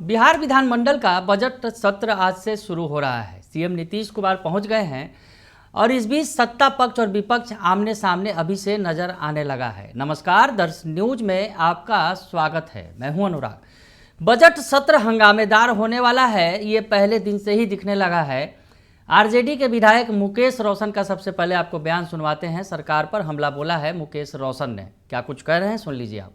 बिहार विधानमंडल का बजट सत्र आज से शुरू हो रहा है। सीएम नीतीश कुमार पहुंच गए हैं और इस बीच सत्ता पक्ष और विपक्ष आमने सामने अभी से नजर आने लगा है। नमस्कार, दर्श न्यूज में आपका स्वागत है। मैं हूं अनुराग। बजट सत्र हंगामेदार होने वाला है, ये पहले दिन से ही दिखने लगा है। आरजेडी के विधायक मुकेश रोशन का सबसे पहले आपको बयान सुनवाते हैं। सरकार पर हमला बोला है मुकेश रोशन ने, क्या कुछ कह रहे हैं सुन लीजिए आप।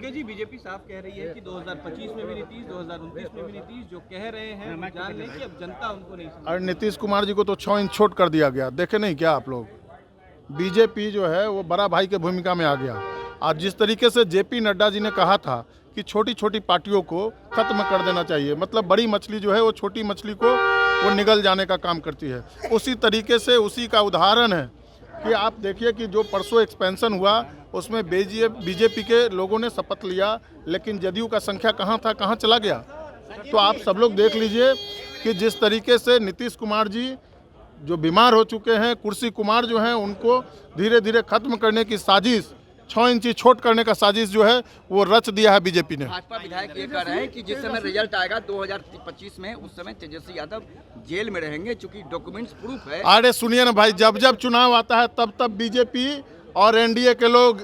बीजेपी साफ कह रही है कि 2025 में भी नीतीश, 2029 में भी नीतीश। जो कह रहे हैं जान लें कि अब जनता उनको नहीं समझ। और नीतीश कुमार जी को तो 6 इंच छोट कर दिया गया, देखे नहीं क्या आप लोग। बीजेपी जो है वो बड़ा भाई के भूमिका में आ गया। आज जिस तरीके से जेपी नड्डा जी ने कहा था कि छोटी छोटी पार्टियों को खत्म कर देना चाहिए, मतलब बड़ी मछली जो है वो छोटी मछली को वो निगल जाने का काम करती है, उसी तरीके से उसी का उदाहरण है कि आप देखिए कि जो परसों एक्सपेंशन हुआ उसमें बीजेपी के लोगों ने शपथ लिया, लेकिन जदयू का संख्या कहाँ था, कहाँ चला गया। तो आप सब लोग देख लीजिए कि जिस तरीके से नीतीश कुमार जी जो बीमार हो चुके हैं, कुर्सी कुमार जो हैं, उनको धीरे धीरे खत्म करने की साजिश, 6 इंची छोट करने का साजिश जो है वो रच दिया है बीजेपी ने। भाजपा विधायक ये कह रहे हैं कि जिस समय रिजल्ट आएगा 2025 में, उस समय तेजस्वी यादव जेल में रहेंगे, चूंकि डॉक्यूमेंट्स प्रूफ है। अरे सुनिए ना भाई, जब जब चुनाव आता है तब तब बीजेपी और एनडीए के लोग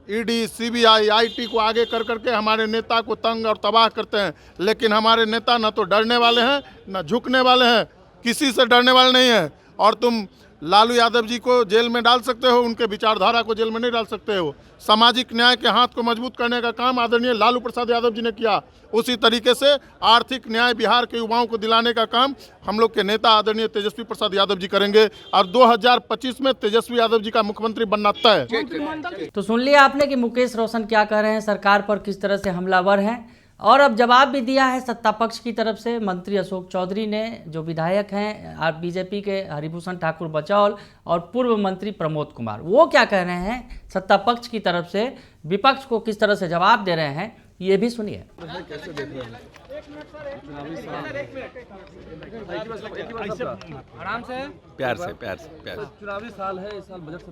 ईडी, सीबीआई, आईटी को आगे कर करके हमारे नेता को तंग और तबाह करते हैं, लेकिन हमारे नेता न तो डरने वाले हैं न झुकने वाले हैं, किसी से डरने वाले नहीं हैं। और तुम लालू यादव जी को जेल में डाल सकते हो, उनके विचारधारा को जेल में नहीं डाल सकते हो। सामाजिक न्याय के हाथ को मजबूत करने का काम आदरणीय लालू प्रसाद यादव जी ने किया, उसी तरीके से आर्थिक न्याय बिहार के युवाओं को दिलाने का काम हम लोग के नेता आदरणीय तेजस्वी प्रसाद यादव जी करेंगे और 2025 में तेजस्वी यादव जी का मुख्यमंत्री बनना तय है। तो सुन लिया आपने कि मुकेश रोशन क्या कह रहे हैं, सरकार पर किस तरह से हमलावर हैं। और अब जवाब भी दिया है सत्ता पक्ष की तरफ से। मंत्री अशोक चौधरी ने, जो विधायक हैं बीजेपी के हरिभूषण ठाकुर बचौल और पूर्व मंत्री प्रमोद कुमार, वो क्या कह रहे हैं सत्ता पक्ष की तरफ से, विपक्ष को किस तरह से जवाब दे रहे हैं, ये भी सुनिए। आराम से, प्यार से चुनावी साल है, इस साल बजट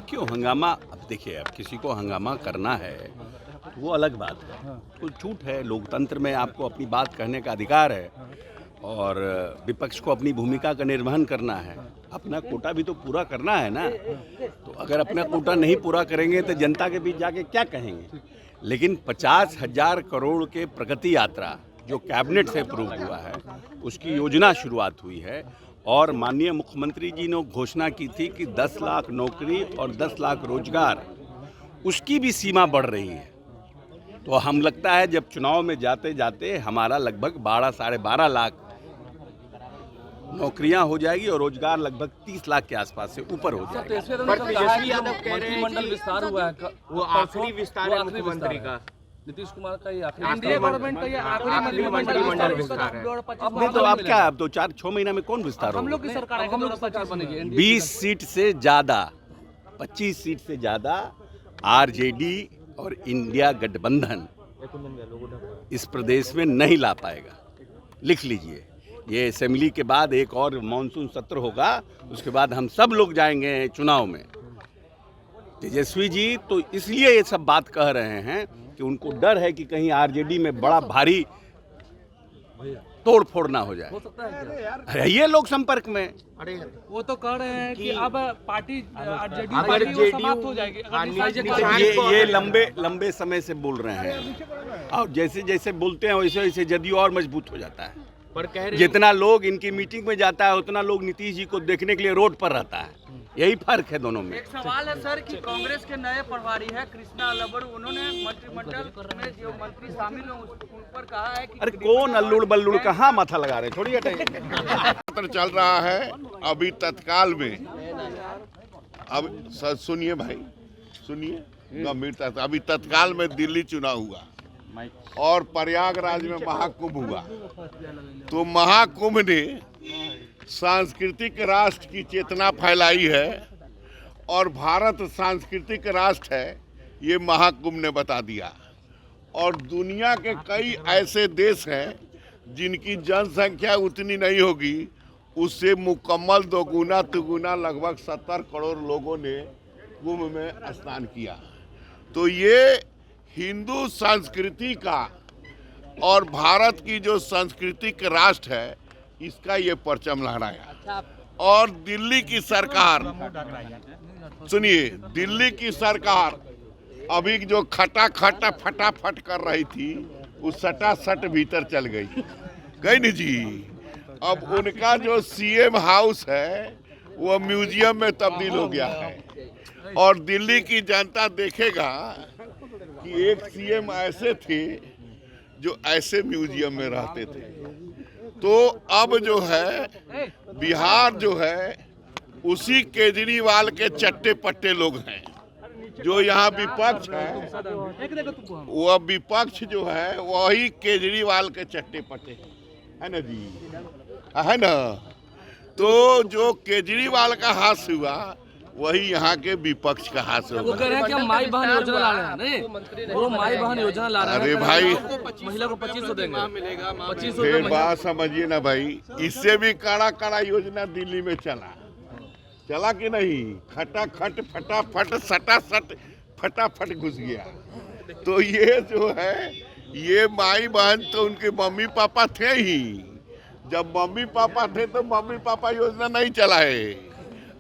क्यों हंगामा। अब देखिए, अब किसी को हंगामा करना है तो वो अलग बात है, कोई छूट है। लोकतंत्र में आपको अपनी बात कहने का अधिकार है और विपक्ष को अपनी भूमिका का निर्वहन करना है। अपना कोटा भी तो पूरा करना है ना। तो अगर अपना कोटा नहीं पूरा करेंगे तो जनता के बीच जाके क्या कहेंगे। लेकिन 50,000 करोड़ के प्रगति यात्रा जो कैबिनेट से अप्रूव हुआ है, उसकी योजना शुरुआत हुई है और माननीय मुख्यमंत्री जी ने घोषणा की थी कि 10 लाख नौकरी और 10 लाख रोजगार, उसकी भी सीमा बढ़ रही है। तो हम लगता है जब चुनाव में जाते जाते हमारा लगभग 12-12.5 लाख नौकरियां हो जाएगी और रोजगार लगभग 30 लाख के आसपास से ऊपर हो जाएगा। तेजस्वी यादव कह रहे हैं मंत्रिमंडल विस्तार हुआ है, वो आखिरी विस्तार है मुख्यमंत्री का। नीतीश कुमार का ये आखिरी गवर्नमेंट का ये आखिरी मंत्रिमंडल विस्तार है। अब तो आप क्या, अब तो 4-6 महीना में कौन विस्तार होगा। हम लोग की सरकार, हम लोग की सरकार बनेगी। 20 सीट से ज़्यादा, 25 सीट से ज़्यादा आरजेडी और इंडिया गठबंधन इस प्रदेश में नहीं ला पाएगा। लिख लीजिए, ये असेंबली के बाद एक और मानसून सत्र होगा, उसके बाद हम सब लोग जाएंगे चुनाव में। तेजस्वी जी तो इसलिए ये सब बात कह रहे हैं कि उनको डर है कि कहीं आरजेडी में बड़ा भारी तोड़ फोड़ ना हो जाए। अरे ये लोग संपर्क में, अरे वो तो कह रहे हैं कि अब पार्टी आरजेडी समाप्त हो जाएगी। ये लंबे समय से बोल रहे हैं और जैसे जैसे बोलते हैं वैसे वैसे जदयू और मजबूत हो जाता है। पर कह रहे जितना लोग इनकी मीटिंग में जाता है उतना लोग नीतीश जी को देखने के लिए रोड पर रहता है। यही फर्क है दोनों में। एक सवाल है सर कि कांग्रेस के नए प्रभारी है कृष्णा अल्लूड़, उन्होंने मंत्रिमंडल में जो मंत्री शामिल हैं उन पर कहा है कि अरे कौन अल्लुड़ बल्लुड़ कहाँ माथा लगा रहे, थोड़ी हटाइए। चल रहा है अभी तत्काल में। अब सुनिए भाई, सुनिए गंभीरता से। अभी तत्काल में दिल्ली चुनाव हुआ और प्रयागराज में महाकुंभ हुआ। तो महाकुंभ ने सांस्कृतिक राष्ट्र की चेतना फैलाई है और भारत सांस्कृतिक राष्ट्र है, ये महाकुंभ ने बता दिया। और दुनिया के कई ऐसे देश हैं जिनकी जनसंख्या उतनी नहीं होगी, उससे मुकम्मल दोगुना तिगुना लगभग 70 करोड़ लोगों ने कुंभ में स्नान किया। तो ये हिंदू संस्कृति का और भारत की जो सांस्कृतिक राष्ट्र है इसका ये परचम लहराया। और दिल्ली की सरकार, सुनिए, दिल्ली की सरकार अभी जो खटा फटाफट कर रही थी वो सटासट भीतर चल गई नहीं जी। अब उनका जो सीएम हाउस है वो म्यूजियम में तब्दील हो गया है। और दिल्ली की जनता देखेगा कि एक सीएम ऐसे थे जो ऐसे म्यूजियम में रहते थे। तो अब जो है बिहार जो है उसी केजरीवाल के चट्टे पट्टे लोग हैं। जो यहाँ विपक्ष है वो विपक्ष जो है वही केजरीवाल के चट्टे पट्टे है ना जी, है ना। तो जो केजरीवाल का हाथ हुआ वही यहाँ के विपक्ष का हाथ वो कह रहे हैं कि हम माई बहन योजना ला रहे हैं। नहीं, वो माई बहन योजना ला रहे हैं। अरे भाई, महिला को 2500 देंगे, 2500 फिर बात समझिए ना भाई, इससे भी कड़ा योजना दिल्ली में चला कि नहीं। खटाखट फटाफट सटासट फटाफट घुस गया। तो ये जो है ये माई बहन तो उनके मम्मी पापा थे ही। जब मम्मी पापा थे तो मम्मी पापा योजना नहीं चलाए।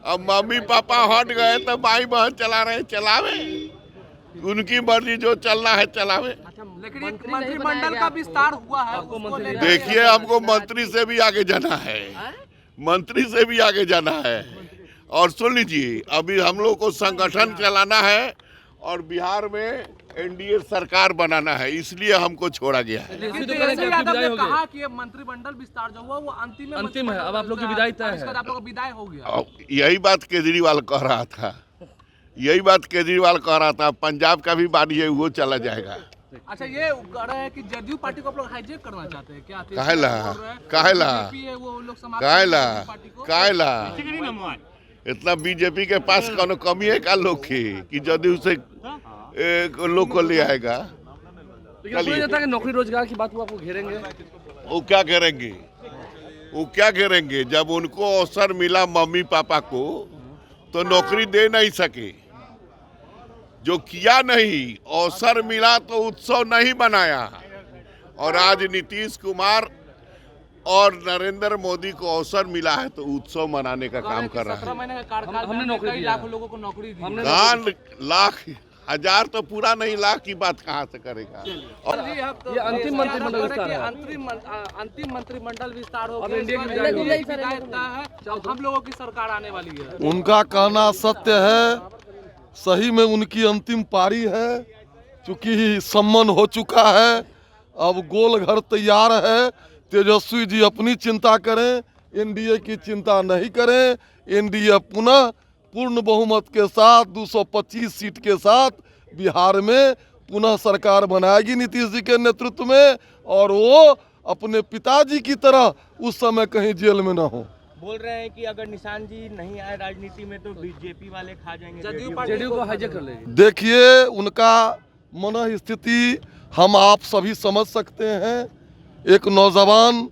अब मम्मी पापा हट गए तो माई बहन चला रहे, चलावे, उनकी मर्जी, जो चलना है चलावे। लेकिन एक मंत्रिमंडल का विस्तार हुआ है। देखिए, हमको मंत्री से भी आगे जाना है, मंत्री से भी आगे जाना है। और सुन लीजिए, अभी हम लोग को संगठन चलाना है और बिहार में एनडीए सरकार बनाना है, इसलिए हमको छोड़ा गया है। यादव ने कहा कि ये मंत्रिमंडल विस्तार जो हुआ वो अंतिम है। अब आप लोग की विदाई तय है। आप लोग की विदाई हो गया। यही बात केजरीवाल कह रहा था, यही बात केजरीवाल कह रहा था। पंजाब का भी बारी है, वो चला जाएगा। अच्छा, ये कह रहे हैं कि जदयू पार्टी को आप लोग हाईजेक करना चाहते हैं क्या? काहेला इतना बीजेपी के पास कौन कमी है का लोग की जदयू से लोग को ले आएगा। नौकरी रोजगार की बात वो आपको घेरेंगे। वो क्या करेंगे, वो क्या करेंगे? जब उनको अवसर मिला मम्मी पापा को तो नौकरी दे नहीं सके। जो किया नहीं, अवसर मिला तो उत्सव नहीं मनाया। और आज नीतीश कुमार और नरेंद्र मोदी को अवसर मिला है तो उत्सव मनाने का काम कर रहा है। 17 महीने का कार्यकाल में हमने नौकरी लाखों लोगों को नौकरी दी। लाख हजार तो पूरा नहीं, लाख की बात कहाँ से करेगा। और ये अंतिम मंत्रिमंडल विस्तार है। अंतिम मंत्रिमंडल विस्तार हो गया। हम लोगों की सरकार आने वाली है। उनका कहना सत्य है, सही में उनकी अंतिम पारी है। चूंकि सम्मन हो चुका है, अब गोल घर तैयार है। तेजस्वी जी अपनी चिंता करें, एनडीए की चिंता नहीं करें। एनडीए पुनः पूर्ण बहुमत के साथ 225 सीट के साथ बिहार में पुनः सरकार बनाएगी नीतीश जी के नेतृत्व में। और वो अपने पिताजी की तरह उस समय कहीं जेल में न हो। बोल रहे हैं कि अगर निशान जी नहीं आए राजनीति में तो बीजेपी वाले खा जाएंगे, जदयू को हाईजेक कर लेंगे। देखिए, उनका मन स्थिति हम आप सभी समझ सकते हैं। एक नौजवान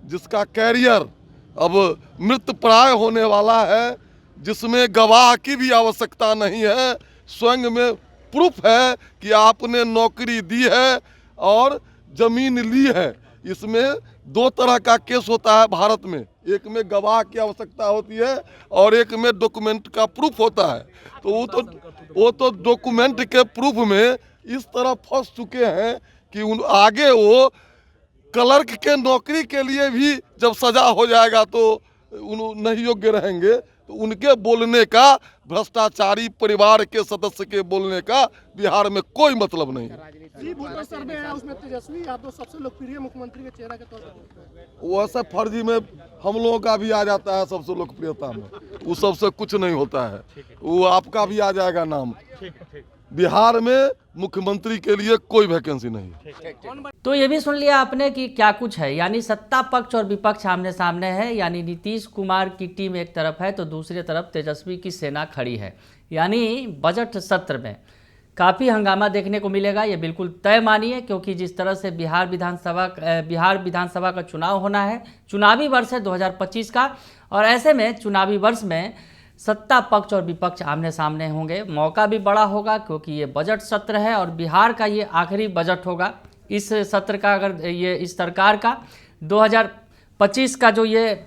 जिसका कैरियर अब मृत प्राय होने वाला है, जिसमें गवाह की भी आवश्यकता नहीं है, स्वयं में प्रूफ है कि आपने नौकरी दी है और जमीन ली है। इसमें दो तरह का केस होता है भारत में, एक में गवाह की आवश्यकता होती है और एक में डॉक्यूमेंट का प्रूफ होता है। तो वो तो डॉक्यूमेंट के प्रूफ में इस तरह फंस चुके हैं कि आगे वो क्लर्क के नौकरी के लिए भी जब सजा हो जाएगा तो नहीं योग्य रहेंगे। तो उनके बोलने का, भ्रष्टाचारी परिवार के सदस्य के बोलने का बिहार में कोई मतलब नहीं है। सर्वे है उसमें तेजस्वी यादव सबसे लोकप्रिय मुख्यमंत्री के चेहरा के तौर पर। वैसे फर्जी में हम लोगों का भी आ जाता है सबसे लोकप्रियता में, वो सबसे कुछ नहीं होता है, वो आपका भी आ जाएगा नाम। बिहार में मुख्यमंत्री के लिए कोई वैकेंसी नहीं है। तो ये भी सुन लिया आपने कि क्या कुछ है, यानी सत्ता पक्ष और विपक्ष आमने सामने है। यानी नीतीश कुमार की टीम एक तरफ है तो दूसरी तरफ तेजस्वी की सेना खड़ी है। यानी बजट सत्र में काफ़ी हंगामा देखने को मिलेगा, ये बिल्कुल तय मानिए, क्योंकि जिस तरह से बिहार विधानसभा का चुनाव होना है, चुनावी वर्ष है 2025 का। और ऐसे में चुनावी वर्ष में सत्ता पक्ष और विपक्ष आमने सामने होंगे। मौका भी बड़ा होगा क्योंकि ये बजट सत्र है और बिहार का ये आखिरी बजट होगा इस सत्र का। अगर ये इस सरकार का 2025 का जो ये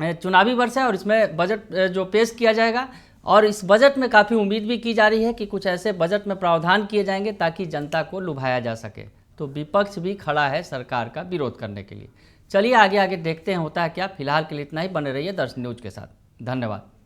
चुनावी वर्ष है और इसमें बजट जो पेश किया जाएगा, और इस बजट में काफ़ी उम्मीद भी की जा रही है कि कुछ ऐसे बजट में प्रावधान किए जाएंगे ताकि जनता को लुभाया जा सके। तो विपक्ष भी खड़ा है सरकार का विरोध करने के लिए। चलिए आगे आगे देखते हैं होता है क्या। फिलहाल के लिए इतना ही। बने रहिए दर्शन न्यूज के साथ। धन्यवाद।